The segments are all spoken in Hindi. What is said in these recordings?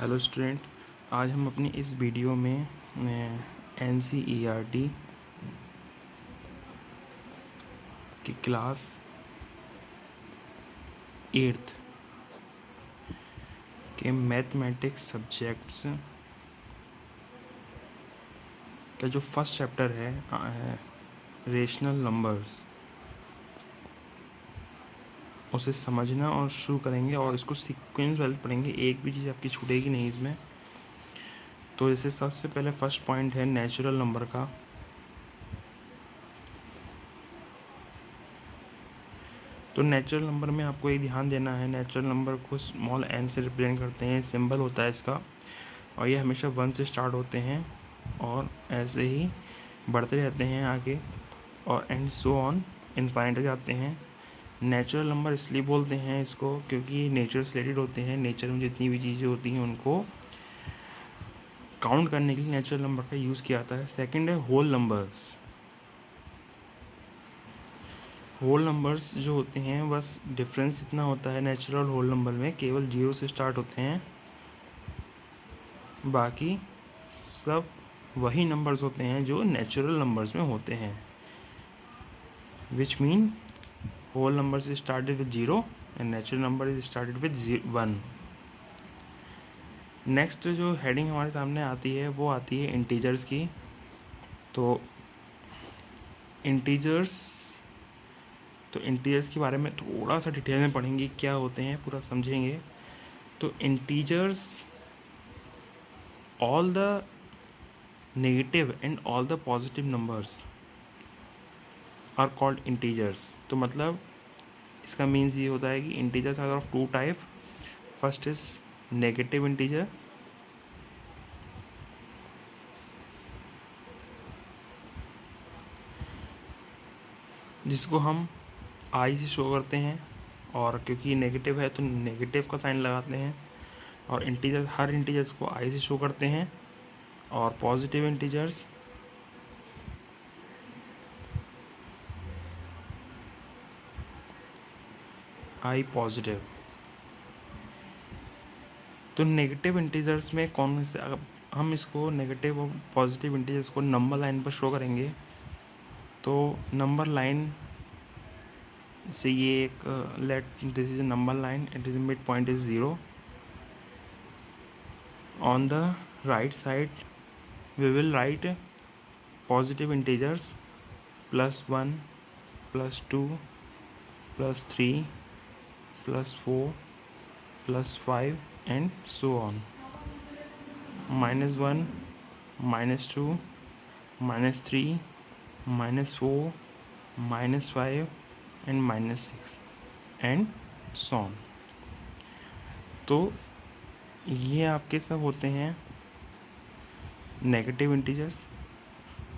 हेलो स्टूडेंट, आज हम अपनी इस वीडियो में NCERT की क्लास 8th के मैथमेटिक्स सब्जेक्ट्स का जो फर्स्ट चैप्टर है रेशनल नंबर्स, उसे समझना और शुरू करेंगे और इसको सीक्वेंस वाइज पढ़ेंगे। एक भी चीज़ आपकी छूटेगी नहीं इसमें। तो जैसे सबसे पहले फर्स्ट पॉइंट है नेचुरल नंबर का। तो नेचुरल नंबर में आपको ये ध्यान देना है, नेचुरल नंबर को स्मॉल n से रिप्रेजेंट करते हैं, सिंबल होता है इसका, और ये हमेशा 1 से स्टार्ट होते हैं और ऐसे ही बढ़ते रहते हैं आगे और एंड सो ऑन इनफाइनाइट तक जाते हैं। नेचुरल नंबर इसलिए बोलते हैं इसको क्योंकि नेचर से रिलेटेड होते हैं। नेचर में जितनी भी चीज़ें होती हैं उनको काउंट करने के लिए नेचुरल नंबर का यूज़ किया जाता है। सेकंड है होल नंबर्स। होल नंबर्स जो होते हैं, बस डिफरेंस इतना होता है नेचुरल होल नंबर में, केवल 0 से स्टार्ट होते हैं, बाकी सब वही नंबर्स होते हैं जो नेचुरल नंबर्स में होते हैं। Which mean whole numbers is started with 0 and natural number is started with 1। Next जो हेडिंग हमारे सामने आती है वो आती है इंटीजर्स की। तो इंटीजर्स के बारे में थोड़ा सा डिटेल में पढ़ेंगे, क्या होते हैं पूरा समझेंगे। तो integers, all the negative and all the positive numbers are called integers। तो मतलब इसका मीन्स ये होता है कि integers are of two type. First is negative integer, जिसको हम आई से शो करते हैं, और क्योंकि नेगेटिव है तो नेगेटिव का साइन लगाते हैं, और इंटीजर हर इंटीजर्स को आई से शो करते हैं। और पॉजिटिव इंटीजर्स आई पॉजिटिव। तो नेगेटिव इंटीजर्स में कौन से, अगर हम इसको नेगेटिव और पॉजिटिव इंटीजर्स को नंबर लाइन पर शो करेंगे, तो नंबर लाइन से ये एक let this is a number line, it is mid point is 0। On the right side we will write positive integers +1 +2 +3 +4 +5 and so on. -1 -2 -3 -4 -5 and -6 and so on. तो ये आपके सब होते हैं नेगेटिव इंटीजर्स,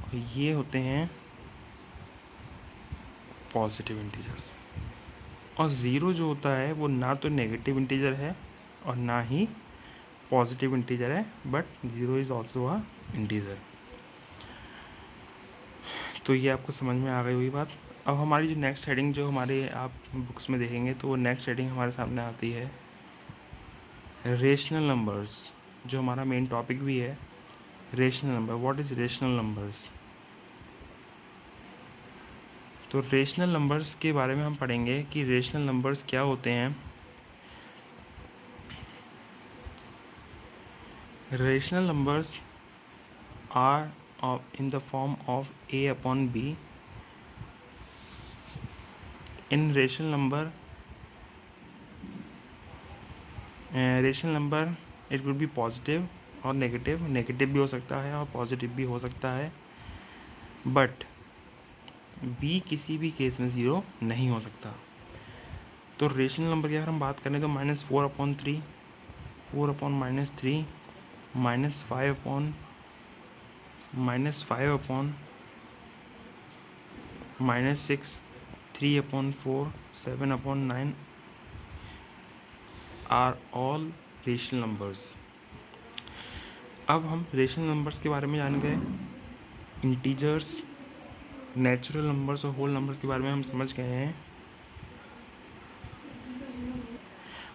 और ये होते हैं पॉजिटिव इंटीजर्स। और ज़ीरो जो होता है वो ना तो नेगेटिव इंटीजर है और ना ही पॉजिटिव इंटीजर है, but zero is also a integer. तो ये आपको समझ में आ गई हुई बात। अब हमारी जो नेक्स्ट हेडिंग जो हमारे आप बुक्स में देखेंगे, तो वो नेक्स्ट हेडिंग हमारे सामने आती है रेशनल नंबर्स, जो हमारा मेन टॉपिक भी है। Rational number, what is rational numbers. तो रेशनल नंबर्स के बारे में हम पढ़ेंगे कि रेशनल नंबर्स क्या होते हैं। Rational numbers are in the form of a/b। in rational number it could be positive और नेगेटिव भी हो सकता है और पॉजिटिव भी हो सकता है, बट b किसी भी केस में 0 नहीं हो सकता। तो रेशनल नंबर की अगर हम बात करें तो -4/3, 4/-3, -5/-5/-4, 6, 3/4, 7/9 आर ऑल रेशनल नंबर्स। अब हम रेशनल नंबर्स के बारे में जान गए। इंटीजर्स, नेचुरल नंबर्स और होल नंबर्स के बारे में हम समझ गए हैं।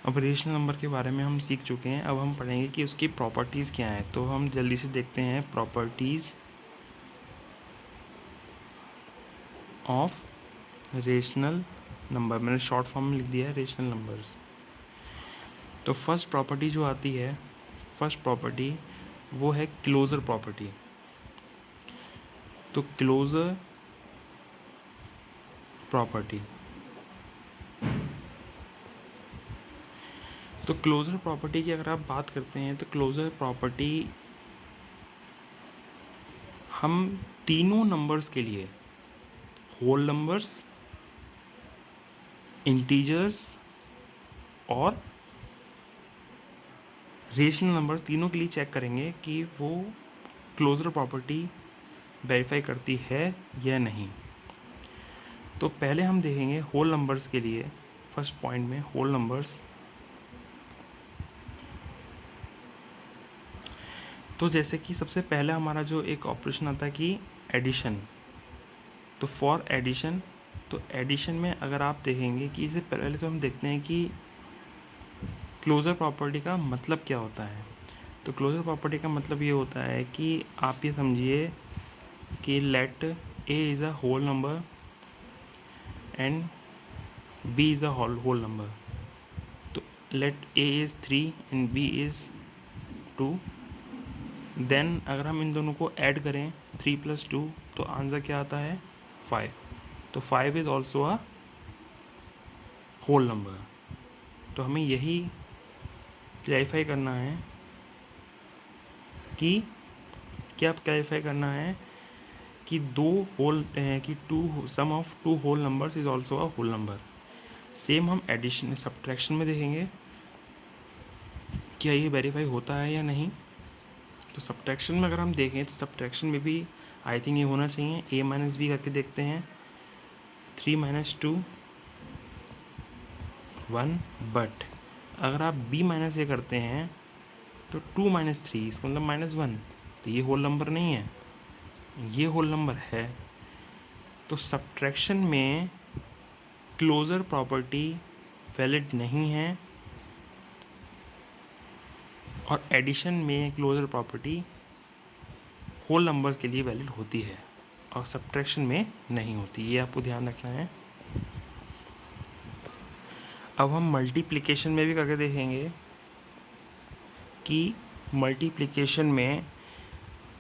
अब रेशनल नंबर के बारे में हम सीख चुके हैं, अब हम पढ़ेंगे कि उसकी प्रॉपर्टीज़ क्या हैं। तो हम जल्दी से देखते हैं प्रॉपर्टीज़ ऑफ रेशनल नंबर। मैंने शॉर्ट फॉर्म में लिख दिया है रेशनल नंबर्स। तो फर्स्ट प्रॉपर्टी जो आती है, फर्स्ट प्रॉपर्टी वो है क्लोज़र प्रॉपर्टी। तो क्लोज़र प्रॉपर्टी, तो क्लोज़र प्रॉपर्टी की अगर आप बात करते हैं तो क्लोज़र प्रॉपर्टी हम तीनों नंबर्स के लिए, होल नंबर्स, इंटीजर्स और रेशनल नंबर्स, तीनों के लिए चेक करेंगे कि वो क्लोज़र प्रॉपर्टी वेरीफाई करती है या नहीं। तो पहले हम देखेंगे होल नंबर्स के लिए। फर्स्ट पॉइंट में होल नंबर्स, तो जैसे कि सबसे पहला हमारा जो एक ऑपरेशन आता है कि एडिशन। तो फॉर एडिशन, तो एडिशन में अगर आप देखेंगे कि इससे पहले तो हम देखते हैं कि क्लोज़र प्रॉपर्टी का मतलब क्या होता है। तो क्लोज़र प्रॉपर्टी का मतलब ये होता है कि आप ये समझिए कि let A is a whole number and B is a whole number. तो let A is 3 and B is 2। Then अगर हम इन दोनों को ऐड करें 3 + 2 तो आंसर क्या आता है 5। तो 5 is also a whole number. तो हमें यही क्लैरिफाई करना है कि क्या क्लैरिफाई करना है कि two sum of two whole numbers is also a whole number. Same हम एडिशन सब्ट्रैक्शन में देखेंगे क्या ये वेरीफाई होता है या नहीं। तो सब्ट्रैक्शन में अगर हम देखें तो सब्ट्रैक्शन में भी आई थिंक ये होना चाहिए। a - b करके देखते हैं, 3 - 2 1। बट अगर आप b - a करते हैं तो 2 - 3 इसका मतलब -1। तो ये होल नंबर नहीं है, ये होल नंबर है। तो सब्ट्रैक्शन में क्लोज़र प्रॉपर्टी वैलिड नहीं है और एडिशन में क्लोज़र प्रॉपर्टी होल नंबर्स के लिए वैलिड होती है और सब्ट्रैक्शन में नहीं होती। ये आपको ध्यान रखना है। अब हम मल्टीप्लिकेशन में भी करके देखेंगे कि मल्टीप्लिकेशन में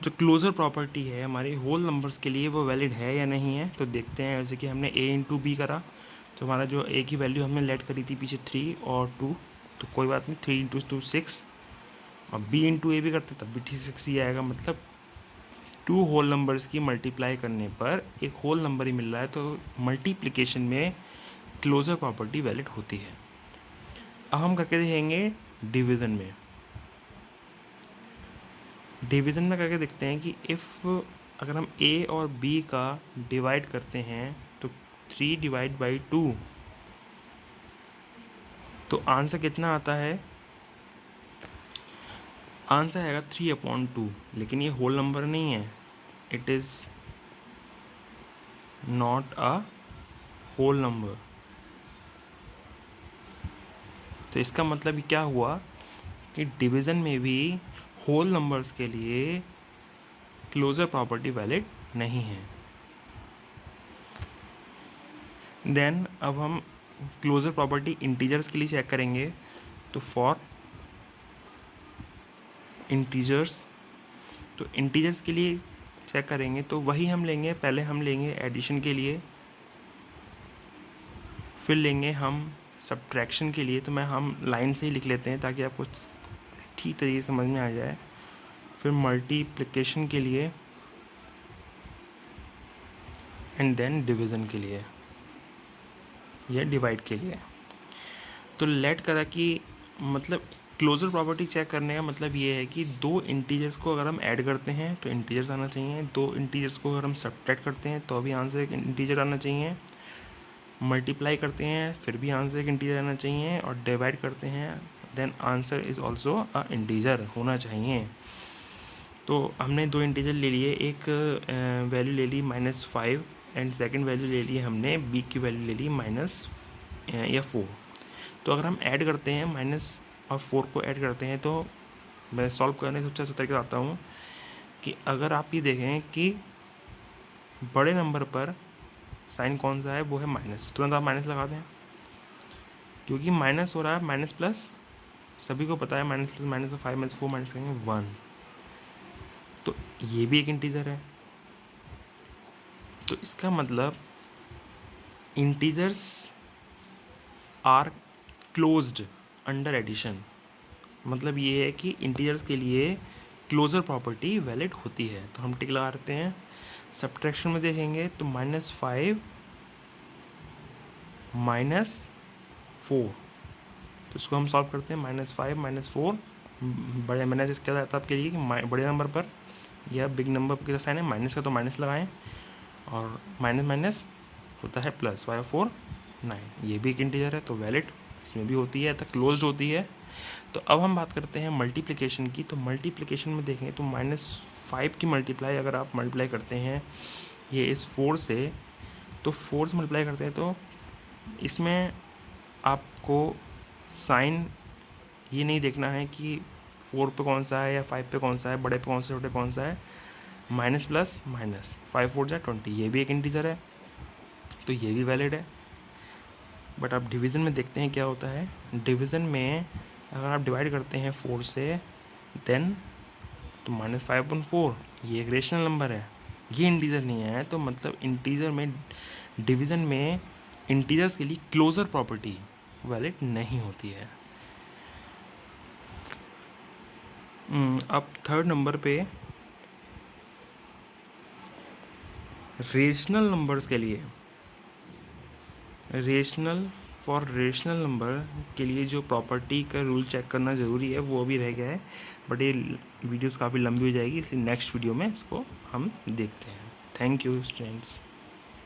जो क्लोज़र प्रॉपर्टी है हमारे होल नंबर्स के लिए वो वैलिड है या नहीं है। तो देखते हैं, जैसे कि हमने a × b करा तो हमारा जो a की वैल्यू हमने लेट करी थी पीछे 3 और 2, तो कोई बात नहीं, 3 × 2 6। और b × a भी करते तब भी ठीक 6 ही आएगा। मतलब 2 होल नंबर्स की मल्टीप्लाई करने पर एक होल नंबर ही मिल रहा है। तो मल्टीप्लिकेशन में क्लोज़र प्रॉपर्टी वैलिड होती है। अब हम करके देखेंगे डिवीज़न में। डिवीज़न में करके देखते हैं कि अगर हम a और b का डिवाइड करते हैं तो 3 / 2, तो आंसर कितना आता है, आंसर आएगा 3/2। लेकिन ये होल नंबर नहीं है, it is not a whole number. तो इसका मतलब क्या हुआ कि डिवीज़न में भी होल नंबर्स के लिए क्लोज़र प्रॉपर्टी वैलिड नहीं है। देन अब हम क्लोज़र प्रॉपर्टी इंटीजर्स के लिए चेक करेंगे। तो फॉर इंटीजर्स, तो इंटीजर्स के लिए चेक करेंगे तो वही हम लेंगे, पहले हम लेंगे एडिशन के लिए, फिर लेंगे हम सब्ट्रैक्शन के लिए। तो हम लाइन से ही लिख लेते हैं ताकि आपको ठीक तरीके से समझ में आ जाए। फिर मल्टीप्लिकेशन के लिए एंड देन डिवीज़न के लिए या डिवाइड के लिए। तो लेट करा कि मतलब क्लोज़र प्रॉपर्टी चेक करने का मतलब ये है कि 2 इंटीजर्स को अगर हम ऐड करते हैं तो इंटीजर्स आना चाहिए, 2 इंटीजर्स को अगर हम सब्ट्रैक्ट करते हैं तो भी आंसर एक इंटीजर आना चाहिए, मल्टीप्लाई करते हैं फिर भी आंसर एक इंटीजर आना चाहिए, और डिवाइड करते हैं then answer is also a integer होना चाहिए। तो हमने 2 इंटीजर ले लिए, एक वैल्यू ले ली -5 एंड सेकंड वैल्यू ले ली हमने b की वैल्यू ले ली -4। तो अगर हम ऐड करते हैं माइनस और 4 को ऐड करते हैं, तो मैं सॉल्व करने से सबसे अच्छा तरीका आता हूँ कि अगर आप ये देखें कि बड़े नंबर पर साइन कौन सा है, वो है माइनस, तुरंत आप माइनस लगा दें, क्योंकि माइनस हो रहा है, माइनस प्लस सभी को पता है, माइनस प्लस माइनस तो 5 माइनस 4 माइनस करेंगे 1, तो ये भी एक इंटीजर है। तो इसका मतलब integers are closed under addition, मतलब ये है कि इंटीजर्स के लिए क्लोजर प्रॉपर्टी वैलिड होती है। तो हम टिक लगा देते हैं। सब्ट्रैक्शन में देखेंगे तो -5 -4, तो इसको हम सॉल्व करते हैं। -5 -4 बड़े मैंने जैसे क्या था आपके लिए कि बड़े नंबर पर या बिग नंबर पर कितना साइन है माइनस का, तो माइनस लगाएं, और माइनस माइनस होता है प्लस, 5 4 9, ये भी एक इंटीजर है तो वैलिड इसमें भी होती है, तो क्लोज्ड होती है। तो अब हम बात करते हैं मल्टीप्लिकेशन की। तो मल्टीप्लिकेशन में देखें तो -5 की मल्टीप्लाई अगर आप मल्टीप्लाई करते हैं ये इस 4 से, तो 4 से मल्टीप्लाई करते हैं, तो इसमें आपको साइन ये नहीं देखना है कि 4 पे कौन सा है या 5 पे कौन सा है, बड़े पे कौन सा छोटे कौन सा है। माइनस प्लस माइनस 5 4 जा 20, ये भी एक इंटीजर है तो ये भी वैलिड है। बट आप डिवीज़न में देखते हैं क्या होता है। डिवीज़न में अगर आप डिवाइड करते हैं 4 से देन तो -5/4 ये एक रेशनल नंबर है, ये इंटीजर नहीं है। तो मतलब इंटीजर में डिवीज़न में इंटीजर्स के लिए क्लोजर प्रॉपर्टी वैलिड नहीं होती है। अब थर्ड नंबर पे रेशनल नंबर्स के लिए, रेशनल नंबर के लिए जो प्रॉपर्टी का रूल चेक करना ज़रूरी है वो अभी रह गया है, बट ये वीडियोस काफ़ी लंबी हो जाएगी, इसलिए नेक्स्ट वीडियो में इसको हम देखते हैं। Thank you students.